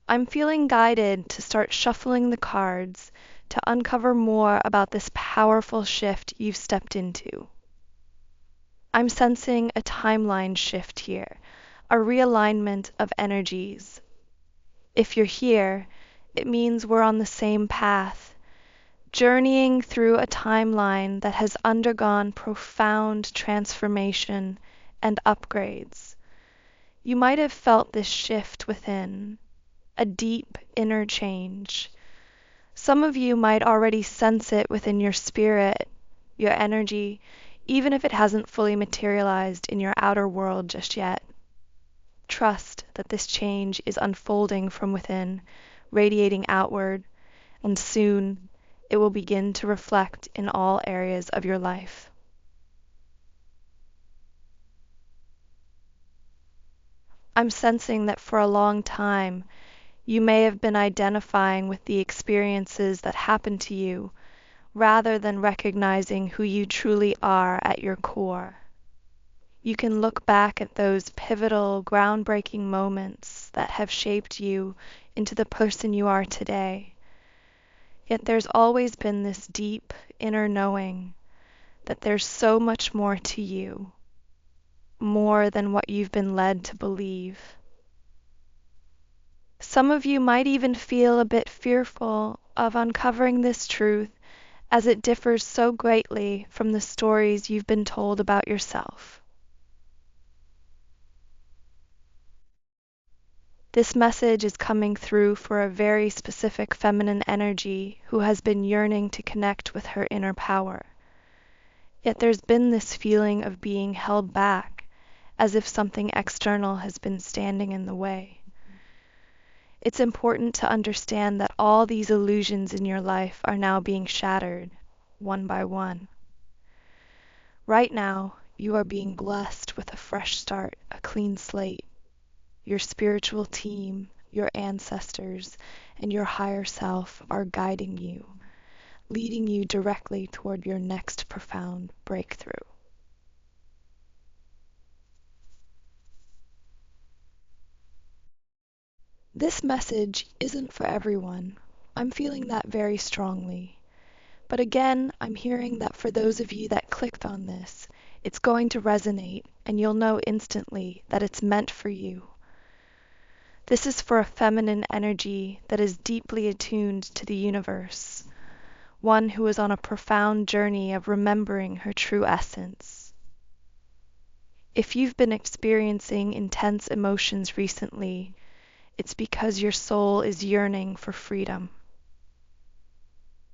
I'm feeling guided to start shuffling the cards to uncover more about this powerful shift you've stepped into. I'm sensing a timeline shift here, a realignment of energies. If you're here, it means we're on the same path, journeying through a timeline that has undergone profound transformation and upgrades. You might have felt this shift within, a deep inner change. Some of you might already sense it within your spirit, your energy, even if it hasn't fully materialized in your outer world just yet. Trust that this change is unfolding from within, radiating outward, and soon it will begin to reflect in all areas of your life. I'm sensing that for a long time, you may have been identifying with the experiences that happened to you rather than recognizing who you truly are at your core. You can look back at those pivotal, groundbreaking moments that have shaped you into the person you are today. Yet there's always been this deep inner knowing that there's so much more to you, more than what you've been led to believe. Some of you might even feel a bit fearful of uncovering this truth as it differs so greatly from the stories you've been told about yourself. This message is coming through for a very specific feminine energy who has been yearning to connect with her inner power. Yet there's been this feeling of being held back, as if something external has been standing in the way. It's important to understand that all these illusions in your life are now being shattered, one by one. Right now, you are being blessed with a fresh start, a clean slate. Your spiritual team, your ancestors, and your higher self are guiding you, leading you directly toward your next profound breakthrough. This message isn't for everyone. I'm feeling that very strongly. But again, I'm hearing that for those of you that clicked on this, it's going to resonate and you'll know instantly that it's meant for you. This is for a feminine energy that is deeply attuned to the universe, one who is on a profound journey of remembering her true essence. If you've been experiencing intense emotions recently, it's because your soul is yearning for freedom.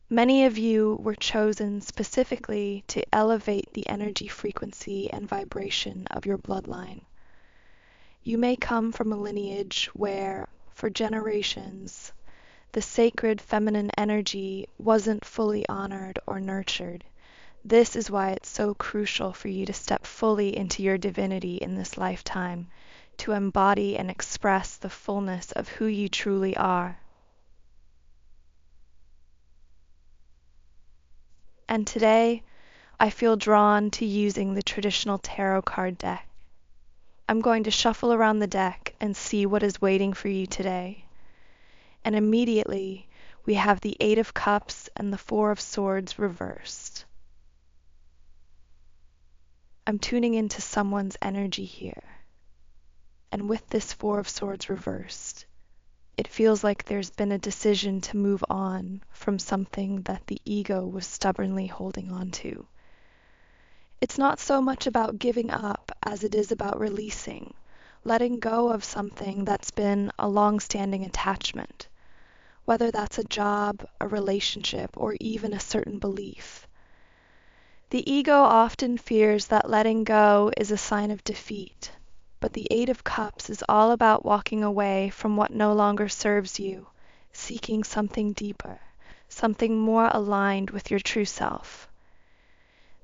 Many of you were chosen specifically to elevate the energy frequency and vibration of your bloodline. You may come from a lineage where, for generations, the sacred feminine energy wasn't fully honored or nurtured. This is why it's so crucial for you to step fully into your divinity in this lifetime, to embody and express the fullness of who you truly are. And today, I feel drawn to using the traditional tarot card deck. I'm going to shuffle around the deck and see what is waiting for you today. And immediately, we have the Eight of Cups and the Four of Swords reversed. I'm tuning into someone's energy here. And with this Four of Swords reversed, it feels like there's been a decision to move on from something that the ego was stubbornly holding on to. It's not so much about giving up as it is about releasing, letting go of something that's been a long-standing attachment, whether that's a job, a relationship, or even a certain belief. The ego often fears that letting go is a sign of defeat, but the Eight of Cups is all about walking away from what no longer serves you, seeking something deeper, something more aligned with your true self.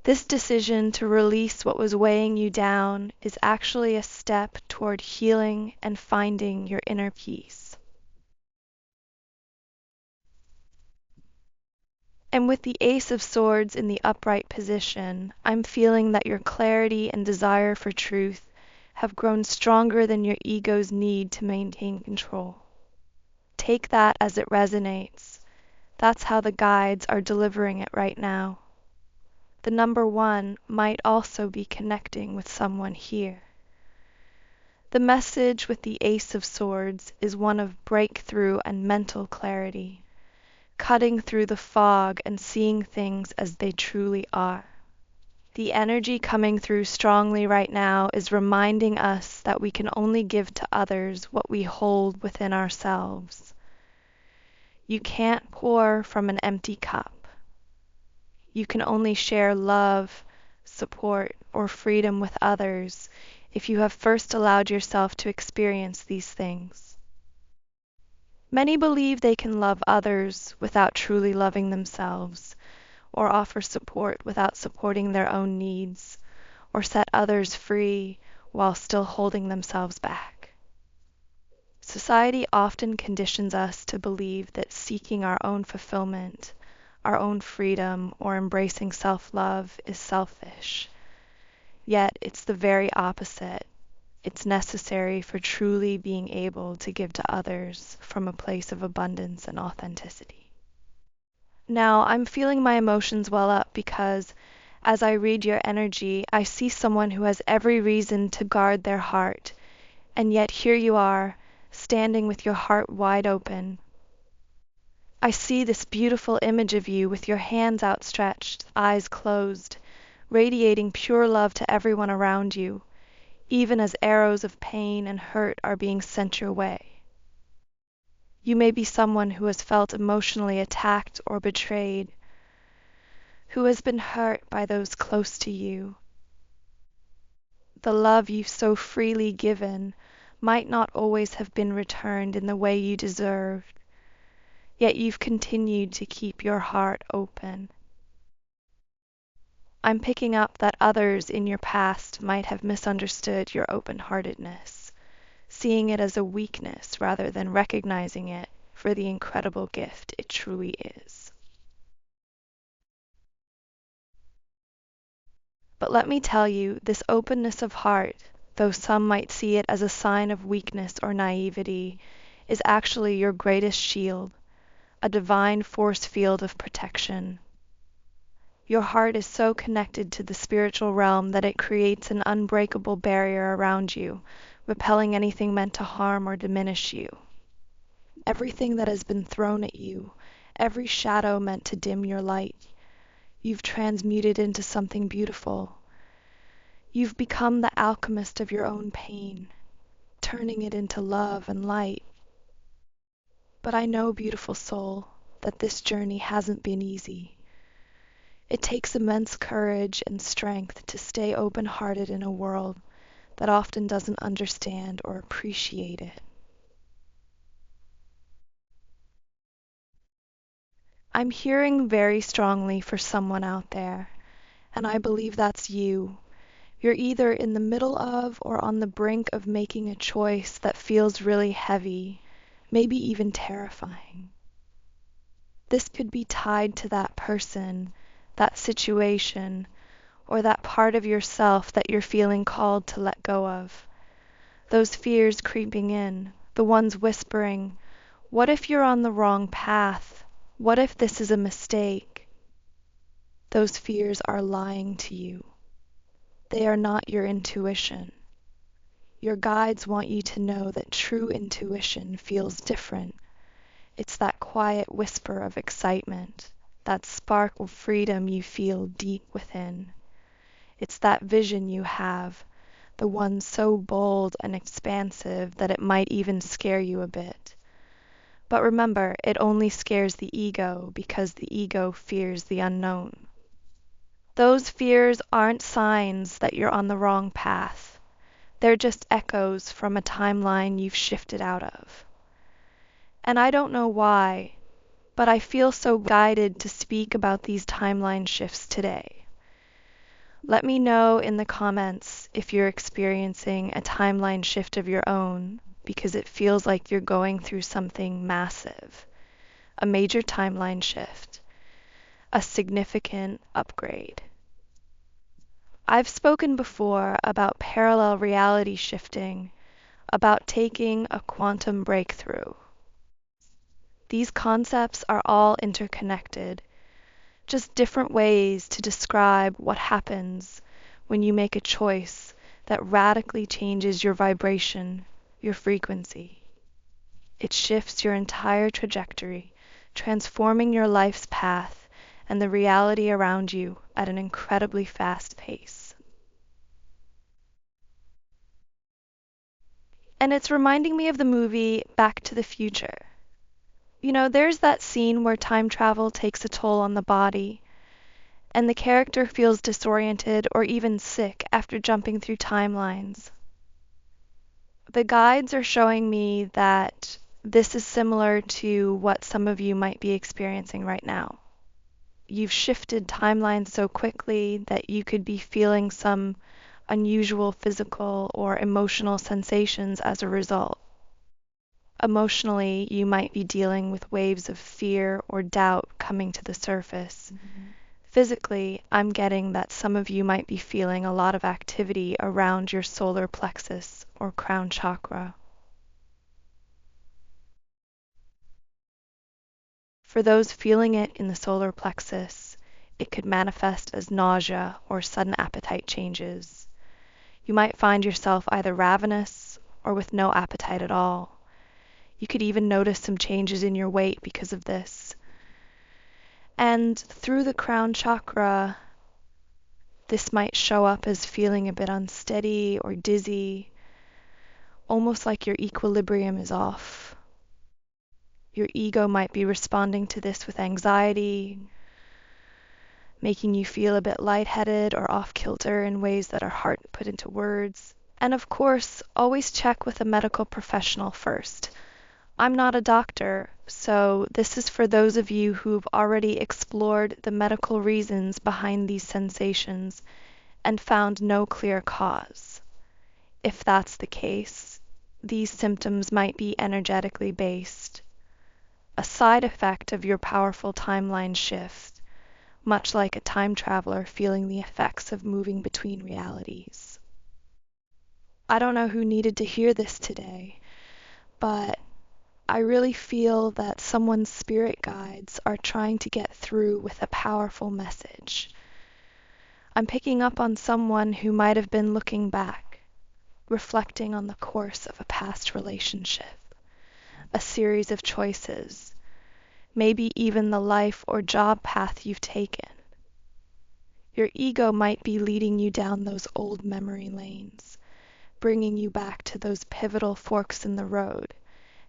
This decision to release what was weighing you down is actually a step toward healing and finding your inner peace. And with the Ace of Swords in the upright position, I'm feeling that your clarity and desire for truth have grown stronger than your ego's need to maintain control. take that as it resonates. That's how the guides are delivering it right now. The number one might also be connecting with someone here. The message with the Ace of Swords is one of breakthrough and mental clarity, cutting through the fog and seeing things as they truly are. The energy coming through strongly right now is reminding us that we can only give to others what we hold within ourselves. You can't pour from an empty cup. You can only share love, support, or freedom with others if you have first allowed yourself to experience these things. Many believe they can love others without truly loving themselves, or offer support without supporting their own needs, or set others free while still holding themselves back. Society often conditions us to believe that seeking our own fulfillment, our own freedom, or embracing self-love is selfish. Yet it's the very opposite. It's necessary for truly being able to give to others from a place of abundance and authenticity. Now, I'm feeling my emotions well up because as I read your energy, I see someone who has every reason to guard their heart, and yet here you are, standing with your heart wide open. I see this beautiful image of you with your hands outstretched, eyes closed, radiating pure love to everyone around you, even as arrows of pain and hurt are being sent your way. You may be someone who has felt emotionally attacked or betrayed, who has been hurt by those close to you. The love you've so freely given might not always have been returned in the way you deserved, yet you've continued to keep your heart open. I'm picking up that others in your past might have misunderstood your open-heartedness, seeing it as a weakness rather than recognizing it for the incredible gift it truly is. But let me tell you, this openness of heart, though some might see it as a sign of weakness or naivety, is actually your greatest shield, a divine force field of protection. Your heart is so connected to the spiritual realm that it creates an unbreakable barrier around you, repelling anything meant to harm or diminish you. Everything that has been thrown at you, every shadow meant to dim your light, you've transmuted into something beautiful. You've become the alchemist of your own pain, turning it into love and light. But I know, beautiful soul, that this journey hasn't been easy. It takes immense courage and strength to stay open-hearted in a world that often doesn't understand or appreciate it. I'm hearing very strongly for someone out there, and I believe that's you. You're either in the middle of or on the brink of making a choice that feels really heavy, maybe even terrifying. This could be tied to that person, that situation, or that part of yourself that you're feeling called to let go of. Those fears creeping in, the ones whispering, what if you're on the wrong path? What if this is a mistake? Those fears are lying to you. They are not your intuition. Your guides want you to know that true intuition feels different. It's that quiet whisper of excitement, that spark of freedom you feel deep within. It's that vision you have, the one so bold and expansive that it might even scare you a bit. But remember, it only scares the ego because the ego fears the unknown. Those fears aren't signs that you're on the wrong path. They're just echoes from a timeline you've shifted out of. And I don't know why, but I feel so guided to speak about these timeline shifts today. Let me know in the comments if you're experiencing a timeline shift of your own, because it feels like you're going through something massive, a major timeline shift, a significant upgrade. I've spoken before about parallel reality shifting, about taking a quantum breakthrough. These concepts are all interconnected, just different ways to describe what happens when you make a choice that radically changes your vibration, your frequency. It shifts your entire trajectory, transforming your life's path and the reality around you at an incredibly fast pace. And it's reminding me of the movie Back to the Future. You know, there's that scene where time travel takes a toll on the body, and the character feels disoriented or even sick after jumping through timelines. The guides are showing me that this is similar to what some of you might be experiencing right now. You've shifted timelines so quickly that you could be feeling some unusual physical or emotional sensations as a result. Emotionally, you might be dealing with waves of fear or doubt coming to the surface. Physically, I'm getting that some of you might be feeling a lot of activity around your solar plexus or crown chakra. For those feeling it in the solar plexus, it could manifest as nausea or sudden appetite changes. You might find yourself either ravenous or with no appetite at all. You could even notice some changes in your weight because of this. And through the crown chakra, this might show up as feeling a bit unsteady or dizzy, almost like your equilibrium is off. Your ego might be responding to this with anxiety, making you feel a bit lightheaded or off kilter in ways that are hard to put into words. And of course, always check with a medical professional first. I'm not a doctor, so this is for those of you who've already explored the medical reasons behind these sensations and found no clear cause. If that's the case, these symptoms might be energetically based, a side effect of your powerful timeline shift, much like a time traveler feeling the effects of moving between realities. I don't know who needed to hear this today, but I really feel that someone's spirit guides are trying to get through with a powerful message. I'm picking up on someone who might have been looking back, reflecting on the course of a past relationship, a series of choices, maybe even the life or job path you've taken. Your ego might be leading you down those old memory lanes, bringing you back to those pivotal forks in the road,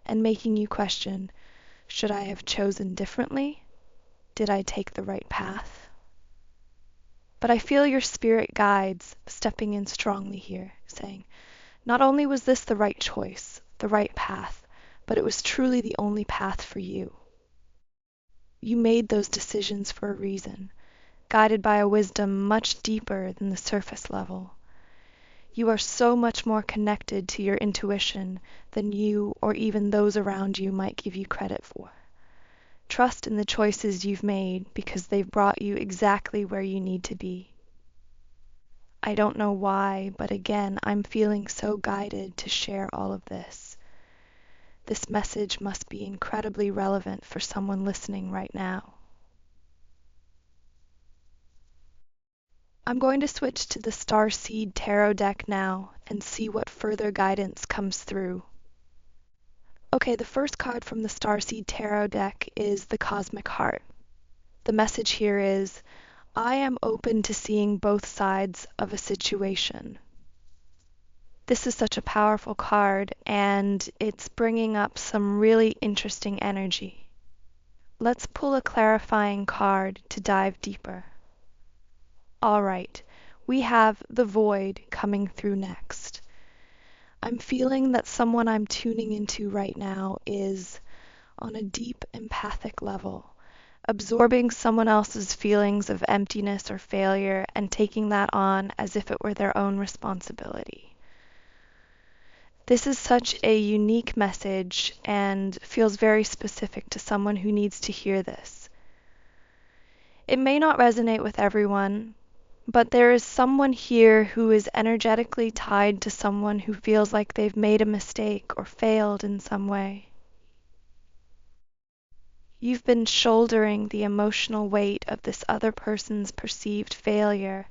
and making you question, should I have chosen differently? Did I take the right path? But I feel your spirit guides stepping in strongly here, saying, not only was this the right choice, the right path, but it was truly the only path for you. You made those decisions for a reason, guided by a wisdom much deeper than the surface level. You are so much more connected to your intuition than you or even those around you might give you credit for. Trust in the choices you've made because they've brought you exactly where you need to be. I don't know why, but again, I'm feeling so guided to share all of this. This message must be incredibly relevant for someone listening right now. I'm going to switch to the Starseed Tarot deck now and see what further guidance comes through. Okay, the first card from the Starseed Tarot deck is the Cosmic Heart. The message here is, I am open to seeing both sides of a situation. This is such a powerful card, and it's bringing up some really interesting energy. Let's pull a clarifying card to dive deeper. All right, we have the Void coming through next. I'm feeling that someone I'm tuning into right now is on a deep empathic level, absorbing someone else's feelings of emptiness or failure and taking that on as if it were their own responsibility. This is such a unique message and feels very specific to someone who needs to hear this. It may not resonate with everyone, but there is someone here who is energetically tied to someone who feels like they've made a mistake or failed in some way. You've been shouldering the emotional weight of this other person's perceived failure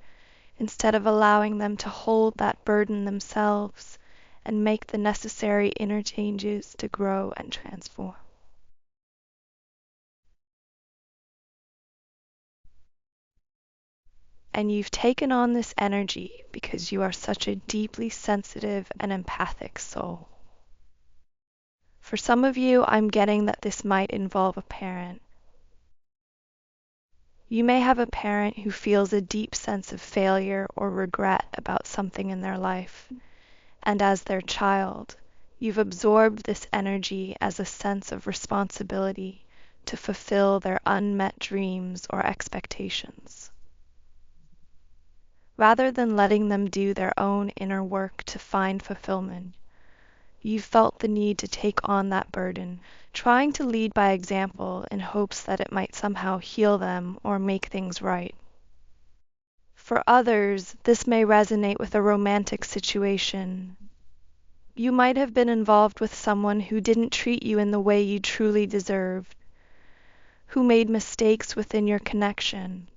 instead of allowing them to hold that burden themselves and make the necessary inner changes to grow and transform. And you've taken on this energy because you are such a deeply sensitive and empathic soul. For some of you, I'm getting that this might involve a parent. You may have a parent who feels a deep sense of failure or regret about something in their life, and as their child, you've absorbed this energy as a sense of responsibility to fulfill their unmet dreams or expectations. Rather than letting them do their own inner work to find fulfillment, you felt the need to take on that burden, trying to lead by example in hopes that it might somehow heal them or make things right. For others, this may resonate with a romantic situation. You might have been involved with someone who didn't treat you in the way you truly deserved, who made mistakes within your connection.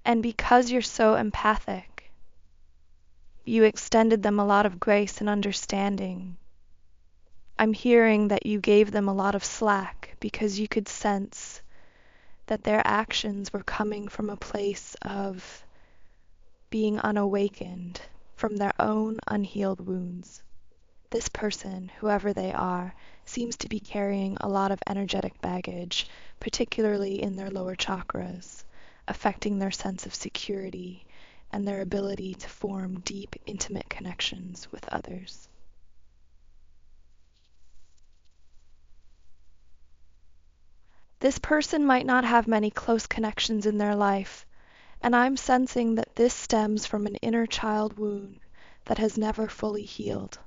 And because you're so empathic, you extended them a lot of grace and understanding. I'm hearing that you gave them a lot of slack because you could sense that their actions were coming from a place of being unawakened from their own unhealed wounds. This person, whoever they are, seems to be carrying a lot of energetic baggage, particularly in their lower chakras, affecting their sense of security and their ability to form deep, intimate connections with others. This person might not have many close connections in their life, and I'm sensing that this stems from an inner child wound that has never fully healed.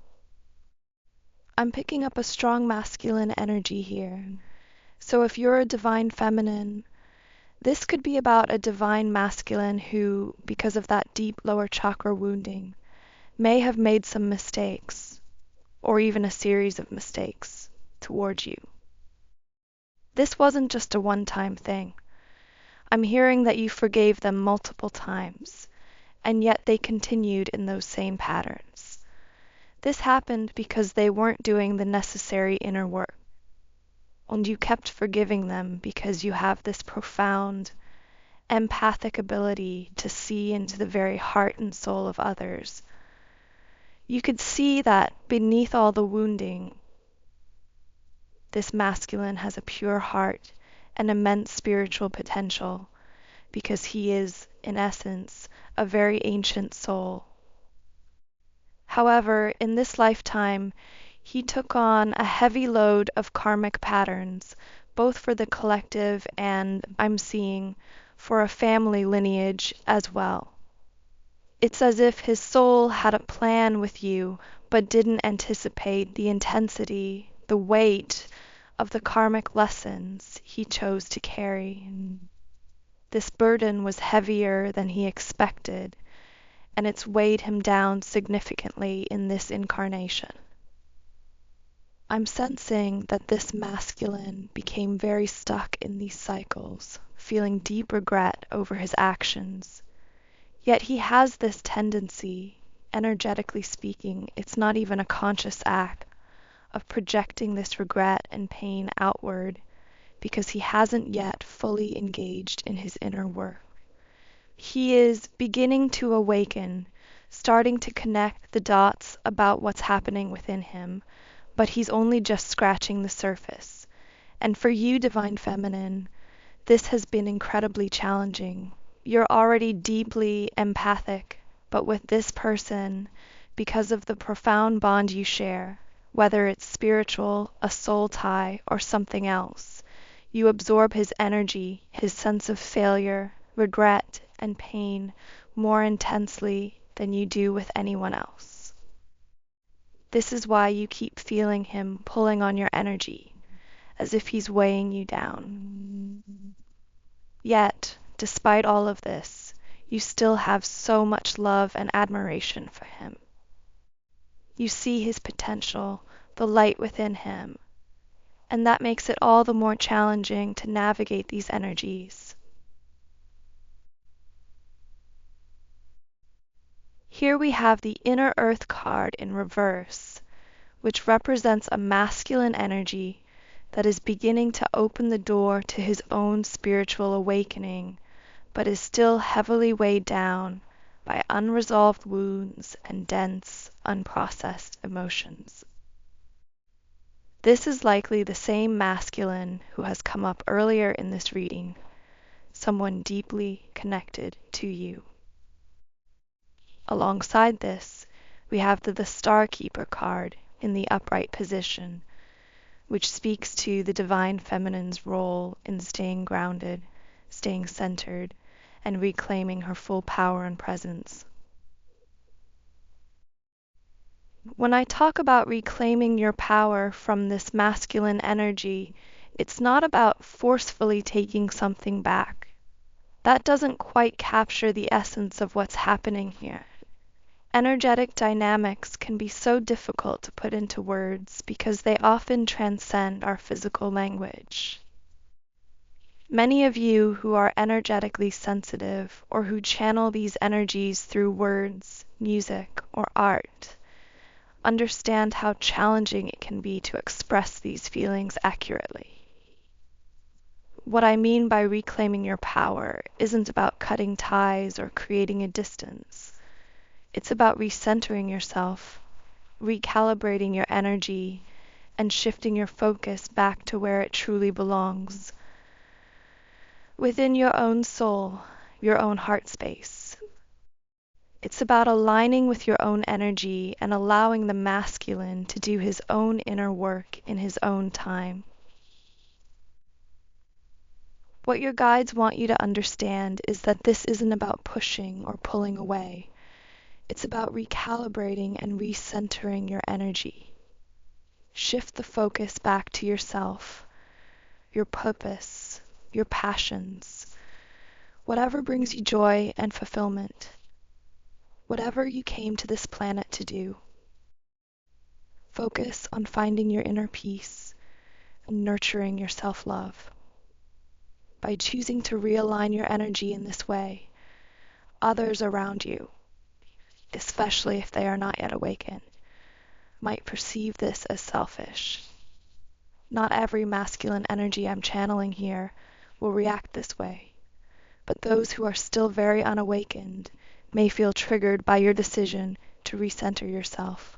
I'm picking up a strong masculine energy here. So if you're a divine feminine, this could be about a divine masculine who, because of that deep lower chakra wounding, may have made some mistakes, or even a series of mistakes, towards you. This wasn't just a one-time thing. I'm hearing that you forgave them multiple times, and yet they continued in those same patterns. This happened because they weren't doing the necessary inner work. And you kept forgiving them because you have this profound, empathic ability to see into the very heart and soul of others. You could see that beneath all the wounding, this masculine has a pure heart and immense spiritual potential because he is, in essence, a very ancient soul. However, in this lifetime, he took on a heavy load of karmic patterns, both for the collective and, I'm seeing, for a family lineage as well. It's as if his soul had a plan with you, but didn't anticipate the intensity, the weight of the karmic lessons he chose to carry. This burden was heavier than he expected, and it's weighed him down significantly in this incarnation. I'm sensing that this masculine became very stuck in these cycles, feeling deep regret over his actions. Yet he has this tendency, energetically speaking, it's not even a conscious act, of projecting this regret and pain outward because he hasn't yet fully engaged in his inner work. He is beginning to awaken, starting to connect the dots about what's happening within him, but he's only just scratching the surface. And for you, Divine Feminine, this has been incredibly challenging. You're already deeply empathic, but with this person, because of the profound bond you share, whether it's spiritual, a soul tie, or something else, you absorb his energy, his sense of failure, regret, and pain more intensely than you do with anyone else. This is why you keep feeling him pulling on your energy, as if he's weighing you down. Yet, despite all of this, you still have so much love and admiration for him. You see his potential, the light within him, and that makes it all the more challenging to navigate these energies. Here we have the Inner Earth card in reverse, which represents a masculine energy that is beginning to open the door to his own spiritual awakening, but is still heavily weighed down by unresolved wounds and dense, unprocessed emotions. This is likely the same masculine who has come up earlier in this reading, someone deeply connected to you. Alongside this, we have the Star Keeper card in the upright position, which speaks to the divine feminine's role in staying grounded, staying centered, and reclaiming her full power and presence. When I talk about reclaiming your power from this masculine energy, it's not about forcefully taking something back. That doesn't quite capture the essence of what's happening here. Energetic dynamics can be so difficult to put into words because they often transcend our physical language. Many of you who are energetically sensitive or who channel these energies through words, music, or art understand how challenging it can be to express these feelings accurately. What I mean by reclaiming your power isn't about cutting ties or creating a distance. It's about recentering yourself, recalibrating your energy, and shifting your focus back to where it truly belongs, within your own soul, your own heart space. It's about aligning with your own energy and allowing the masculine to do his own inner work in his own time. What your guides want you to understand is that this isn't about pushing or pulling away. It's about recalibrating and recentering your energy. Shift the focus back to yourself, your purpose, your passions, whatever brings you joy and fulfillment, whatever you came to this planet to do. Focus on finding your inner peace and nurturing your self-love. By choosing to realign your energy in this way, others around you, especially if they are not yet awakened, might perceive this as selfish. Not every masculine energy I'm channeling here will react this way, but those who are still very unawakened may feel triggered by your decision to recenter yourself.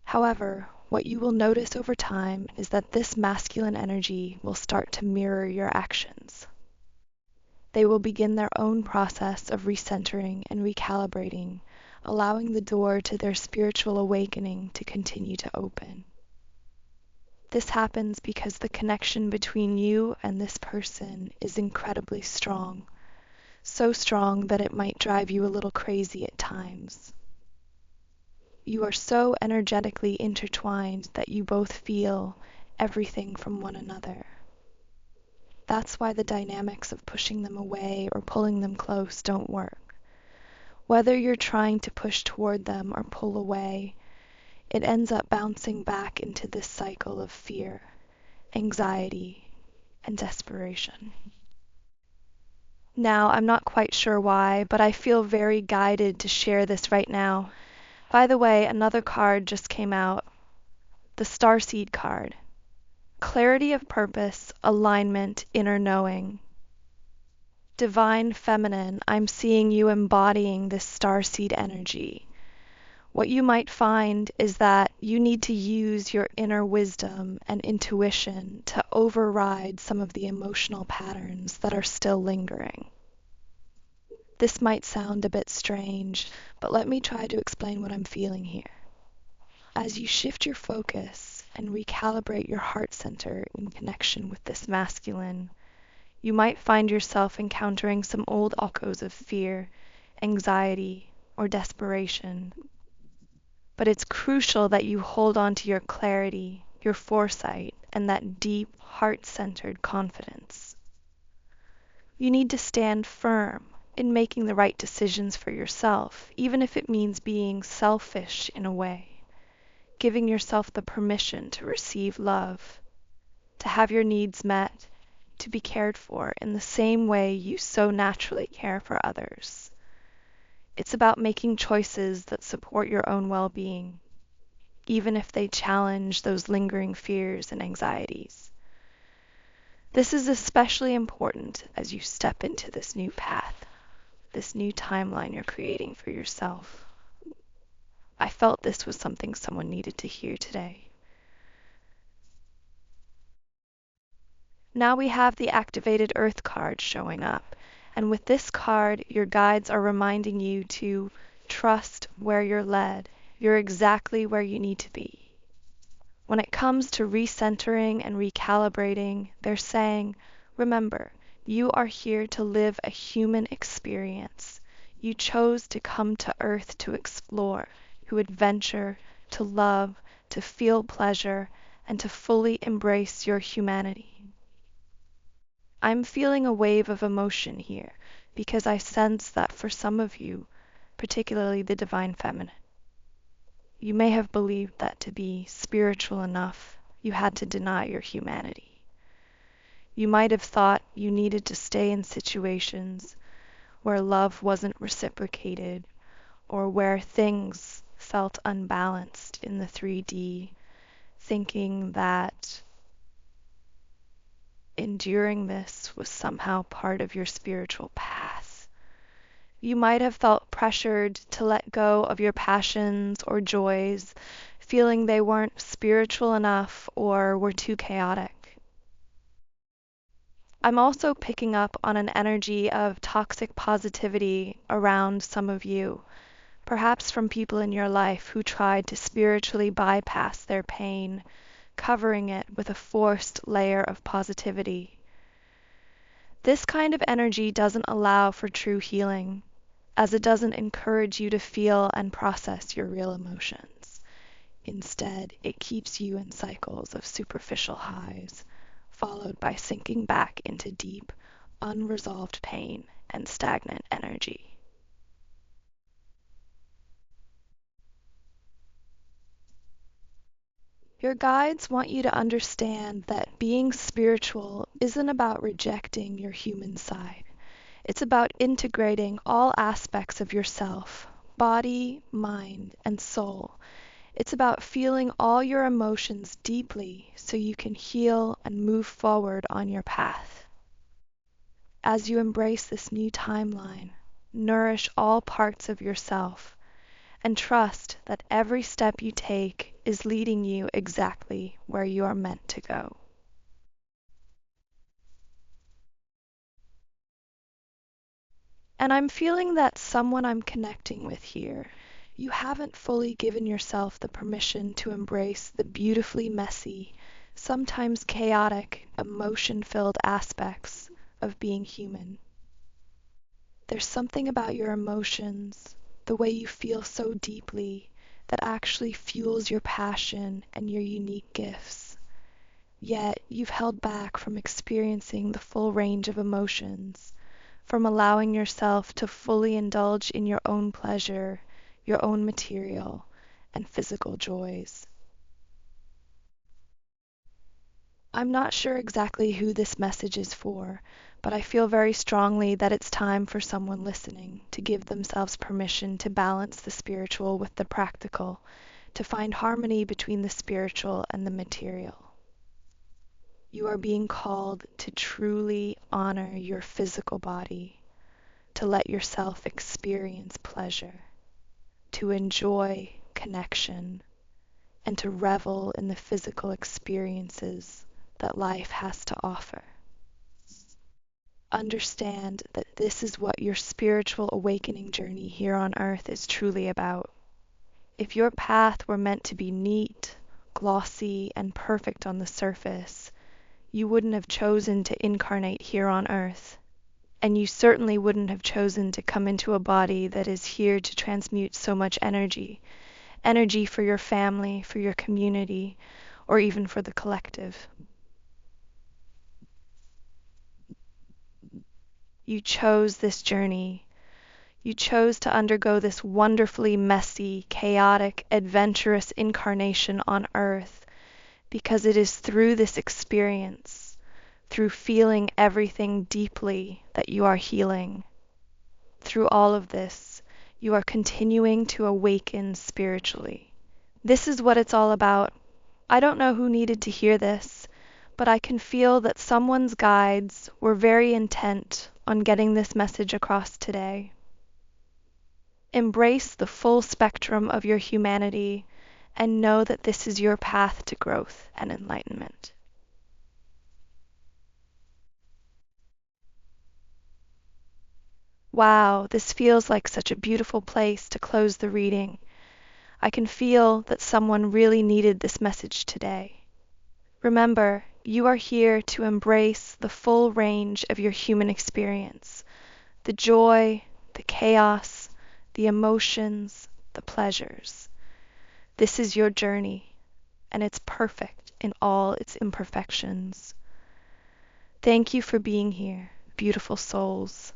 However, what you will notice over time is that this masculine energy will start to mirror your actions. They will begin their own process of recentering and recalibrating, allowing the door to their spiritual awakening to continue to open. This happens because the connection between you and this person is incredibly strong, so strong that it might drive you a little crazy at times. You are so energetically intertwined that you both feel everything from one another. That's why the dynamics of pushing them away or pulling them close don't work. Whether you're trying to push toward them or pull away, it ends up bouncing back into this cycle of fear, anxiety, and desperation. Now, I'm not quite sure why, but I feel very guided to share this right now. By the way, another card just came out, the Starseed card. Clarity of purpose, alignment, inner knowing. Divine feminine, I'm seeing you embodying this starseed energy. What you might find is that you need to use your inner wisdom and intuition to override some of the emotional patterns that are still lingering. This might sound a bit strange, but let me try to explain what I'm feeling here. As you shift your focus and recalibrate your heart center in connection with this masculine, you might find yourself encountering some old echoes of fear, anxiety, or desperation. But it's crucial that you hold on to your clarity, your foresight, and that deep, heart-centered confidence. You need to stand firm in making the right decisions for yourself, even if it means being selfish in a way. giving yourself the permission to receive love, to have your needs met, to be cared for in the same way you so naturally care for others. It's about making choices that support your own well-being, even if they challenge those lingering fears and anxieties. This is especially important as you step into this new path, this new timeline you're creating for yourself. I felt this was something someone needed to hear today. Now we have the activated Earth card showing up, and with this card, your guides are reminding you to trust where you're led. You're exactly where you need to be. When it comes to recentering and recalibrating, they're saying, remember, you are here to live a human experience. You chose to come to Earth to explore, to adventure, to love, to feel pleasure, and to fully embrace your humanity. I'm feeling a wave of emotion here because I sense that for some of you, particularly the divine feminine, you may have believed that to be spiritual enough, you had to deny your humanity. You might have thought you needed to stay in situations where love wasn't reciprocated or where things felt unbalanced in the 3D, thinking that enduring this was somehow part of your spiritual path. You might have felt pressured to let go of your passions or joys, feeling they weren't spiritual enough or were too chaotic. I'm also picking up on an energy of toxic positivity around some of you, perhaps from people in your life who tried to spiritually bypass their pain, covering it with a forced layer of positivity. This kind of energy doesn't allow for true healing, as it doesn't encourage you to feel and process your real emotions. Instead, it keeps you in cycles of superficial highs, followed by sinking back into deep, unresolved pain and stagnant energy. Your guides want you to understand that being spiritual isn't about rejecting your human side. It's about integrating all aspects of yourself, body, mind, and soul. It's about feeling all your emotions deeply so you can heal and move forward on your path. As you embrace this new timeline, nourish all parts of yourself and trust that every step you take is leading you exactly where you are meant to go. And I'm feeling that someone I'm connecting with here, you haven't fully given yourself the permission to embrace the beautifully messy, sometimes chaotic, emotion-filled aspects of being human. There's something about your emotions, the way you feel so deeply, that actually fuels your passion and your unique gifts. Yet you've held back from experiencing the full range of emotions, from allowing yourself to fully indulge in your own pleasure, your own material, and physical joys. I'm not sure exactly who this message is for, but I feel very strongly that it's time for someone listening to give themselves permission to balance the spiritual with the practical, to find harmony between the spiritual and the material. You are being called to truly honor your physical body, to let yourself experience pleasure, to enjoy connection, and to revel in the physical experiences that life has to offer. Understand that this is what your spiritual awakening journey here on earth is truly about. If your path were meant to be neat, glossy, and perfect on the surface, you wouldn't have chosen to incarnate here on earth. And you certainly wouldn't have chosen to come into a body that is here to transmute so much energy. Energy for your family, for your community, or even for the collective. You chose this journey. You chose to undergo this wonderfully messy, chaotic, adventurous incarnation on Earth because it is through this experience, through feeling everything deeply, that you are healing. Through all of this, you are continuing to awaken spiritually. This is what it's all about. I don't know who needed to hear this, but I can feel that someone's guides were very intent on getting this message across today. Embrace the full spectrum of your humanity and know that this is your path to growth and enlightenment. Wow, this feels like such a beautiful place to close the reading. I can feel that someone really needed this message today. Remember, you are here to embrace the full range of your human experience, the joy, the chaos, the emotions, the pleasures. This is your journey, and it's perfect in all its imperfections. Thank you for being here, beautiful souls,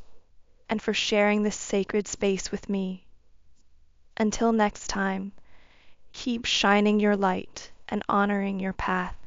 and for sharing this sacred space with me. Until next time, keep shining your light and honoring your path.